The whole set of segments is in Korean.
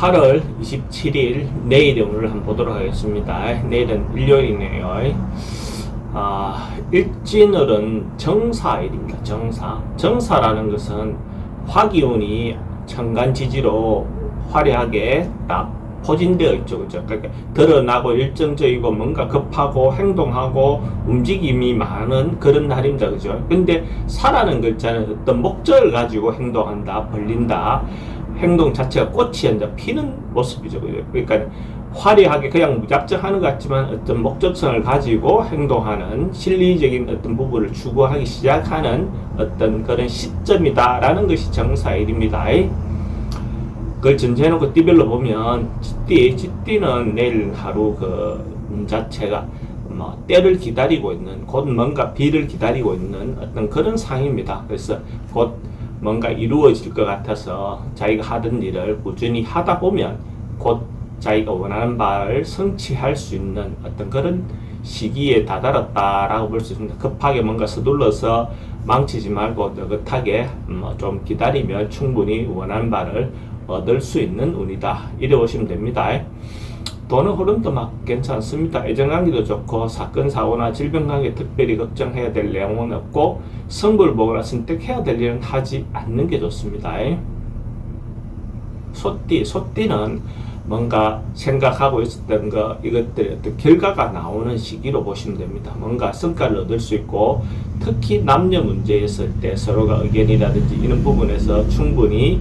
8월 27일 내일의 오늘을 한번 보도록 하겠습니다. 내일은 일요일이네요. 일진월은 정사일입니다. 정사라는 것은 화기운이 천간지지로 화려하게 딱 포진되어 있죠. 그죠? 그러니까 드러나고 일정적이고 뭔가 급하고 행동하고 움직임이 많은 그런 날입니다. 그죠? 근데 사라는 글자는 어떤 목적을 가지고 행동한다, 벌린다. 행동 자체가 꽃이 이제 피는 모습이죠. 그죠? 그러니까 화려하게 그냥 무작정 하는 것 같지만 어떤 목적성을 가지고 행동하는 실리적인 어떤 부분을 추구하기 시작하는 어떤 그런 시점이다라는 것이 정사일입니다. 그걸 전제해놓고 띠별로 보면 쥐띠는 내일 하루 그 자체가 뭐 때를 기다리고 있는, 곧 뭔가 비를 기다리고 있는 어떤 그런 상입니다. 그래서 곧 뭔가 이루어질 것 같아서 자기가 하던 일을 꾸준히 하다 보면 곧 자기가 원하는 바를 성취할 수 있는 어떤 그런 시기에 다다랐다라고 볼 수 있습니다. 급하게 뭔가 서둘러서 망치지 말고 느긋하게 좀 기다리면 충분히 원하는 바를 얻을 수 있는 운이다. 이래 보시면 됩니다. 돈의 흐름도 막 괜찮습니다. 애정관계도 좋고 사건 사고나 질병관계 특별히 걱정해야 될 내용은 없고 승부를 보거나 선택해야 될 일은 하지 않는 게 좋습니다. 소띠는 뭔가 생각하고 있었던 이것들의 어떤 결과가 나오는 시기로 보시면 됩니다. 뭔가 성과를 얻을 수 있고 특히 남녀 문제에 있을 때 서로가 의견이라든지 이런 부분에서 충분히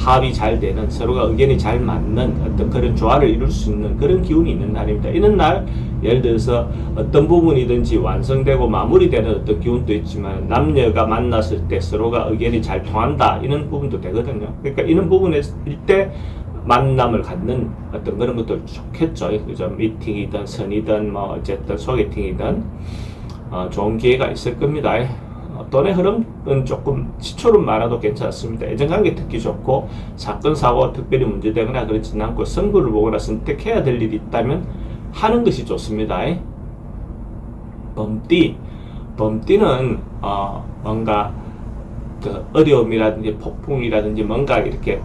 합이 잘 되는, 서로가 의견이 잘 맞는 어떤 그런 조화를 이룰 수 있는 그런 기운이 있는 날입니다. 이런 날 예를 들어서 어떤 부분이든지 완성되고 마무리되는 어떤 기운도 있지만 남녀가 만났을 때 서로가 의견이 잘 통한다 이런 부분도 되거든요. 그러니까 이런 부분일 때 만남을 갖는 어떤 그런 것도 좋겠죠. 그죠? 미팅이든 선이든 뭐 어쨌든 소개팅이든 좋은 기회가 있을 겁니다. 돈의 흐름은 조금 시초는 많아도 괜찮습니다. 애정관계 특히 좋고 사건 사고가 특별히 문제되거나 그렇지는 않고 승부를 보거나 선택해야 될 일이 있다면 하는 것이 좋습니다. 범띠는 뭔가 그 어려움이라든지 폭풍이라든지 뭔가 이렇게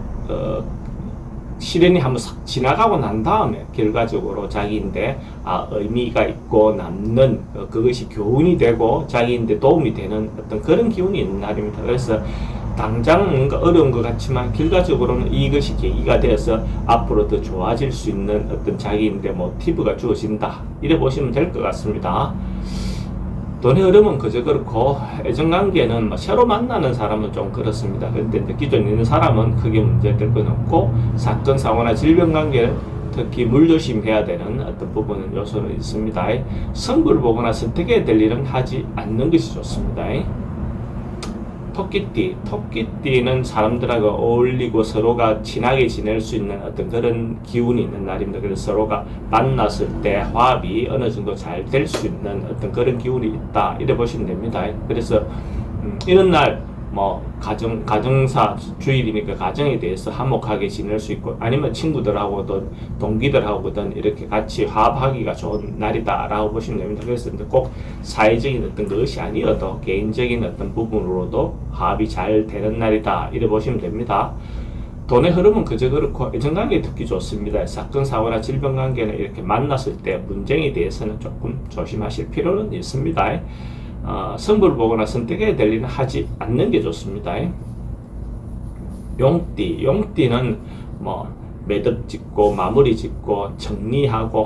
시련이 한번 싹 지나가고 난 다음에 결과적으로 자기인데 의미가 있고 남는 그것이 교훈이 되고 자기인데 도움이 되는 어떤 그런 기운이 있는 날입니다. 그래서 당장 뭔가 어려운 것 같지만 결과적으로는 이것이 계기가 되어서 앞으로 더 좋아질 수 있는 어떤 자기인데 모티브가 주어진다 이래 보시면 될 것 같습니다. 돈의 흐름은 그저 그렇고 애정관계는 새로 만나는 사람은 좀 그렇습니다. 그런데 이제 기존에 있는 사람은 크게 문제될 건 없고 사건 사고나 질병관계는 특히 물조심해야 되는 어떤 부분은 요소는 있습니다. 승부를 보거나 선택해야 될 일은 하지 않는 것이 좋습니다. 토끼띠는 사람들하고 어울리고 서로가 친하게 지낼 수 있는 어떤 그런 기운이 있는 날입니다. 그래서 서로가 만났을 때 화합이 어느 정도 잘 될 수 있는 어떤 그런 기운이 있다 이래 보시면 됩니다. 그래서 이런 날 가정사 주일이니까 가정에 대해서 화목하게 지낼 수 있고 아니면 친구들하고든 동기들하고든 이렇게 같이 화합하기가 좋은 날이다 라고 보시면 됩니다. 그래서 꼭 사회적인 어떤 것이 아니어도 개인적인 어떤 부분으로도 화합이 잘 되는 날이다 이래 보시면 됩니다. 돈의 흐름은 그저 그렇고 애정관계 특히 좋습니다. 사건 사고나 질병관계는 이렇게 만났을 때 문제에 대해서는 조금 조심하실 필요는 있습니다. 승부를 보거나 선택해야 될 일은 하지 않는 게 좋습니다. 용띠는 매듭 짓고 마무리 짓고 정리하고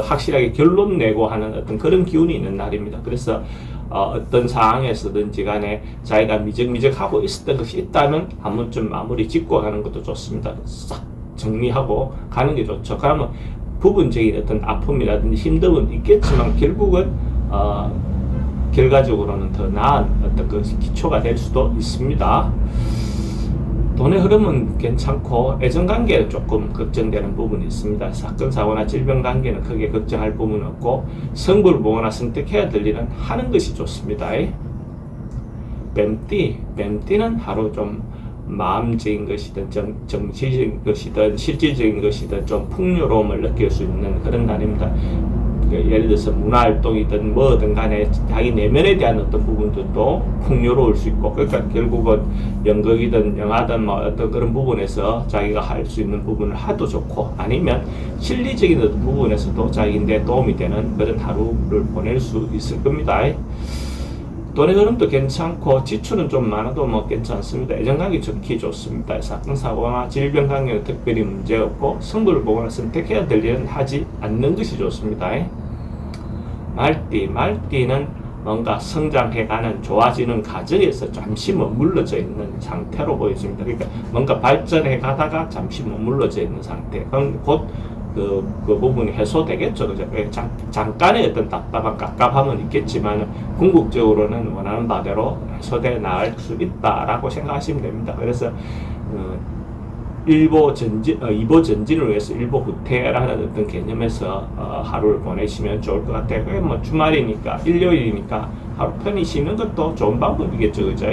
확실하게 결론 내고 하는 어떤 그런 기운이 있는 날입니다. 그래서 어떤 상황에서든지 간에 자기가 미적미적하고 있었던 것이 있다면 한 번쯤 마무리 짓고 가는 것도 좋습니다. 싹 정리하고 가는 게 좋죠. 그러면 부분적인 어떤 아픔이라든지 힘듦은 있겠지만 결국은 결과적으로는 더 나은 어떤 그 기초가 될 수도 있습니다. 돈의 흐름은 괜찮고 애정관계는 조금 걱정되는 부분이 있습니다. 사건 사고나 질병관계는 크게 걱정할 부분은 없고 승부를 보거나 선택해야 될 일은 하는 것이 좋습니다. 뱀띠는 하루 좀 마음적인 것이든 정치적인 것이든 실질적인 것이든 좀 풍요로움을 느낄 수 있는 그런 날입니다. 예를 들어서 문화활동이든 뭐든 간에 자기 내면에 대한 어떤 부분들도 풍요로울 수 있고, 그러니까 결국은 연극이든 영화든 뭐 어떤 그런 부분에서 자기가 할 수 있는 부분을 하도 좋고, 아니면 실리적인 어떤 부분에서도 자기인데 도움이 되는 그런 하루를 보낼 수 있을 겁니다. 돈의 흐름도 괜찮고 지출은 좀 많아도 뭐 괜찮습니다. 애정관계 좋기 좋습니다. 사건 사고나 질병 관계는 특별히 문제 없고, 승부를 보거나 선택해야 될 일은 하지 않는 것이 좋습니다. 말띠는 뭔가 성장해가는 좋아지는 과정에서 잠시 머물러져 있는 상태로 보여집니다. 그러니까 뭔가 발전해 가다가 잠시 머물러져 있는 상태. 그럼 곧 그 부분이 해소되겠죠. 그죠? 잠깐의 어떤 답답한 깝깝함은 있겠지만, 궁극적으로는 원하는 바대로 해소돼 나갈 수 있다라고 생각하시면 됩니다. 그래서, 일보 전진을 위해서 일보 후퇴라는 어떤 개념에서 하루를 보내시면 좋을 것 같아요. 그게 뭐 주말이니까, 일요일이니까 하루 편히 쉬는 것도 좋은 방법이겠죠. 그죠?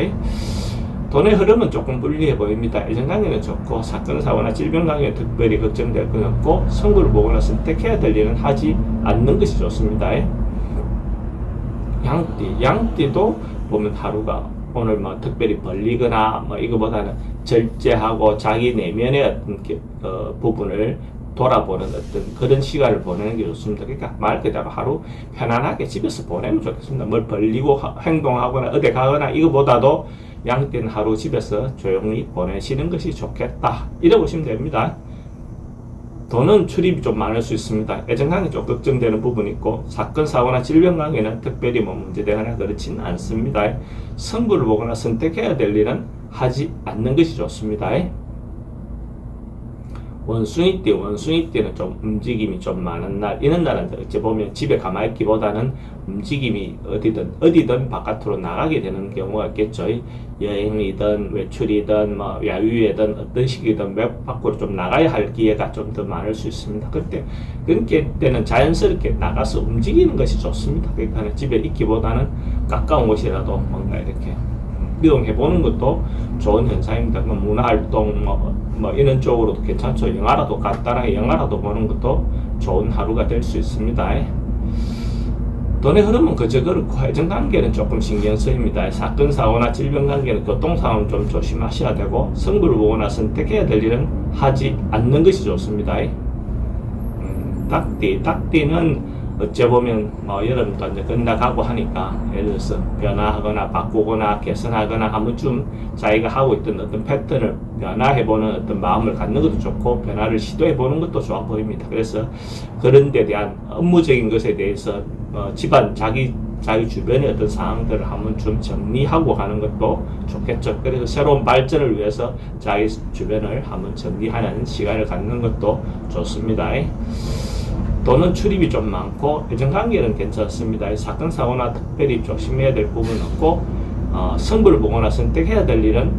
돈의 흐름은 조금 불리해 보입니다. 애정관계는 좋고, 사건, 사고나 질병 관계는 특별히 걱정될 건 없고, 승부를 보거나 선택해야 될 일은 하지 않는 것이 좋습니다. 양띠도 보면 하루가 오늘 뭐 특별히 벌리거나 뭐 이거보다는 절제하고 자기 내면의 어떤 부분을 돌아보는 어떤 그런 시간을 보내는 게 좋습니다. 그러니까 말 그대로 하루 편안하게 집에서 보내면 좋겠습니다. 뭘 벌리고 행동하거나 어디 가거나 이거보다도 양띠는 하루 집에서 조용히 보내시는 것이 좋겠다, 이래 보시면 됩니다. 돈은 출입이 좀 많을 수 있습니다. 애정관계 좀 걱정되는 부분이 있고, 사건, 사고나 질병 관계는 특별히 뭐 문제되거나 그렇지는 않습니다. 승부를 보거나 선택해야 될 일은 하지 않는 것이 좋습니다. 원숭이띠는 좀 움직임이 좀 많은 날, 이런 날은 어찌 보면 집에 가만히 있기보다는 움직임이 어디든 바깥으로 나가게 되는 경우가 있겠죠. 여행이든 외출이든 뭐 야유회든 어떤 식이든 외국 밖으로 좀 나가야 할 기회가 좀 더 많을 수 있습니다. 그때는 자연스럽게 나가서 움직이는 것이 좋습니다. 그러니까 집에 있기보다는 가까운 곳이라도 뭔가 이렇게 이동해보는 것도 좋은 현상입니다. 문화활동 뭐 이런 쪽으로도 괜찮죠. 영화라도 간단하게 영화라도 보는 것도 좋은 하루가 될 수 있습니다. 돈의 흐름은 그저 그렇고, 애정관계는 조금 신경 쓰입니다. 사건, 사고나 질병 관계는 교통상황 좀 조심하셔야 되고, 승부를 보거나 선택해야 될 일은 하지 않는 것이 좋습니다. 닭띠는 어째 보면 뭐 여름도 이제 끝나가고 하니까, 예를 들어서 변화하거나 바꾸거나 개선하거나 한 번쯤 자기가 하고 있던 어떤 패턴을 변화해보는 어떤 마음을 갖는 것도 좋고, 변화를 시도해보는 것도 좋아 보입니다. 그래서 그런 데 대한 업무적인 것에 대해서 집안 자기 주변의 어떤 상황들을 한 번쯤 정리하고 가는 것도 좋겠죠. 그래서 새로운 발전을 위해서 자기 주변을 한번 정리하는 시간을 갖는 것도 좋습니다. 돈은 출입이 좀 많고, 애정관계는 괜찮습니다. 사건, 사고나 특별히 조심해야 될 부분은 없고, 승부를 보거나 선택해야 될 일은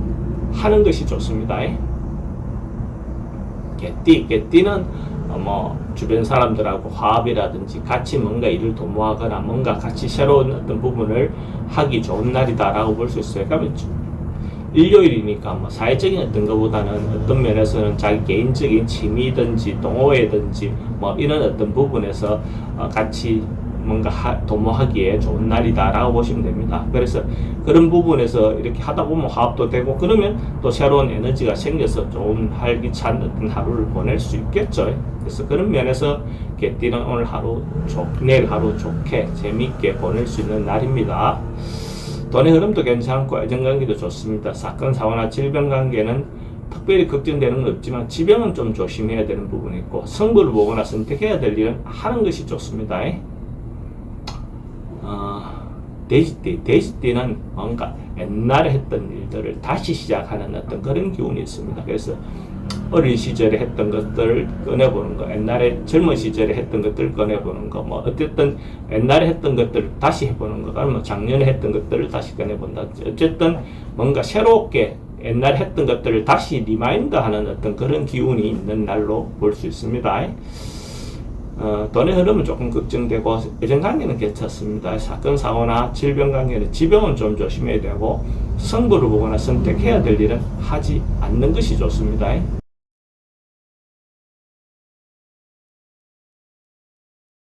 하는 것이 좋습니다. 개띠는 뭐 주변 사람들하고 화합이라든지 같이 뭔가 일을 도모하거나 뭔가 같이 새로운 어떤 부분을 하기 좋은 날이다라고 볼 수 있어요. 그러면 일요일이니까 뭐 사회적인 어떤 것보다는 어떤 면에서는 자기 개인적인 취미든지 동호회든지 뭐 이런 어떤 부분에서 같이 뭔가 도모하기에 좋은 날이다라고 보시면 됩니다. 그래서 그런 부분에서 이렇게 하다 보면 화합도 되고, 그러면 또 새로운 에너지가 생겨서 좋은 활기찬 어떤 하루를 보낼 수 있겠죠. 그래서 그런 면에서 개띠는 오늘 하루 내일 하루 좋게 재미있게 보낼 수 있는 날입니다. 돈의 흐름도 괜찮고 애정관계도 좋습니다. 사건, 사고나 질병 관계는 특별히 걱정되는 건 없지만, 지병은 좀 조심해야 되는 부분이 있고, 승부를 보거나 선택해야 될 일은 하는 것이 좋습니다. 돼지띠는 뭔가 옛날에 했던 일들을 다시 시작하는 어떤 그런 기운이 있습니다. 그래서 어린 시절에 했던 것들을 꺼내보는 거, 옛날에 젊은 시절에 했던 것들을 꺼내보는 거, 뭐 어쨌든 옛날에 했던 것들을 다시 해보는 거, 아니면 작년에 했던 것들을 다시 꺼내본다든지, 어쨌든 뭔가 새롭게 옛날에 했던 것들을 다시 리마인드하는 어떤 그런 기운이 있는 날로 볼 수 있습니다. 돈의 흐름은 조금 걱정되고, 애정관계는 괜찮습니다. 사건, 사고나 질병 관계는 지병은 좀 조심해야 되고, 승부를 보거나 선택해야 될 일은 하지 않는 것이 좋습니다.